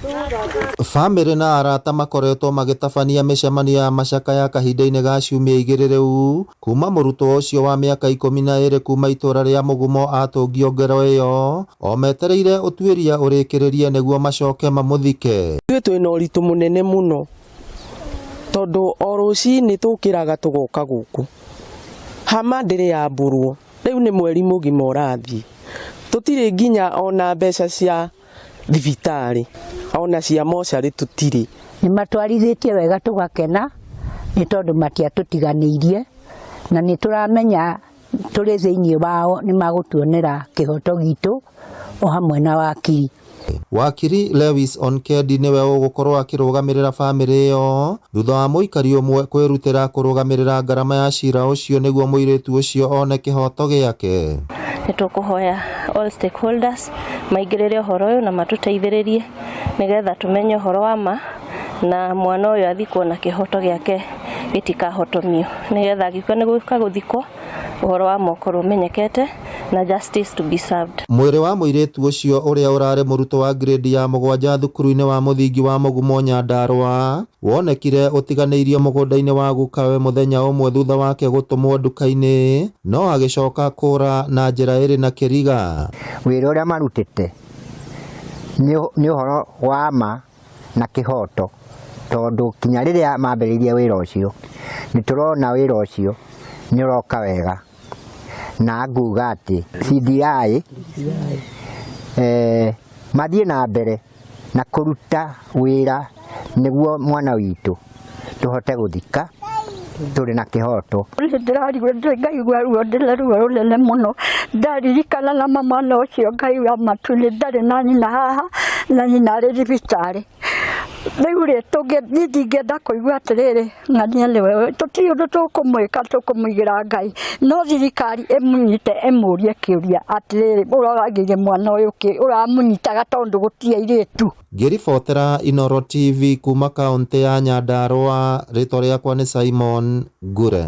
Bamĩrĩ na arata makoretwo magĩtabania mĩcemanio ya macakaya kahinda-inĩ ga ciumia 2 rĩu kuma mũrutwo ũcio wa mĩaka 12 kuma itũũra rĩa Mugumo atũngio ngero ĩyo o metereire ũtuĩria ũrĩkĩrĩrie nĩguo macoke mamũthike. Twĩna ũritũ mũnene mũno tondũ o rũcinĩ tũkĩraga tũgoka gũkũ hama ndĩrĩ yambũrwo rĩu nĩ mweri mũgima ũrathiĩ tũtirĩ nginya ona mbeca cia thibitarĩ ona cia mocarĩ tũtirĩ. Nĩ matwarithĩtie wega tũgakena nĩ tondũ matiatũtiganĩirie na nĩ tũramenya tũrĩ thĩinĩ wao nĩ magũtuonera kĩhoto gitũ o hamwe na wakiri. Wakiri Lewis Onkedi niwe ũgũkorwo akĩrũgamĩrĩra bamĩrĩ ĩyo thutha wa mũikari ũmwe kwĩrutĩra kũrũgamĩrĩra ngarama ya cira ũcio nĩguo mũirĩtu ũcio one kĩhoto gĩake. Nĩ tũkũhoya all stakeholders maingĩrĩre ũhoro ũyũ na matũteithĩrĩrie nĩgetha tũmenye ũhoro wa ma na mwana ũyũ athikwo na kĩhoto gĩake gĩtikahotomio nĩgetha agĩkwo nĩ gũthikwo ũhoro wa moko ũmenyekete na justice to be served. Mwĩrĩ wa mũirĩtu ũcio ũrĩa ũrarĩ mũrutwo wa grade ya 7 thukuru-inĩ wa mũthingi wa Mugumo Nyandarua wonekire ũtiganĩirio mũgũnda-inĩ wa gukawe mũthenya ũmwe thutha wake gũtũmwo nduka-inĩ no agĩcoka kũra na njĩra ĩrĩ na kĩriga. Wĩra ũrĩa marutĩte nĩ ũhoro wa ma na kĩhoto tondũ kinya rĩrĩa mambĩrĩirie wĩra ũcio nĩ tũrona wĩra ũcio nĩ ũroka wega na nguga atĩ CDI mathiĩ na mbere na kũruta wĩra nĩguo mwana witũ tũhote gũthika tũrĩ na kĩhoto. Ngaigua ruo rũnene mũno ndaririkana na mwana ũcio ngaigua matu nĩ ndarĩ na nyina haha na nyina arĩ thibitarĩ. Rĩu rĩ ndingĩenda kũigua atĩrĩrĩ ng'ania nĩwe tũtirĩ ũndũ tũkũmwĩka tũkũmũigĩra Ngai no thirikari ĩmũnyite ĩmũrie kĩũria atĩrĩrĩ ũragire mwana ũyũ ũramũnyitaga tondũ gũtirĩ airĩtu. Ngĩribotera Inooro TV kuma kaũntĩ ya Nyandarua, rĩtwa rĩakwa nĩ Simon Ngure.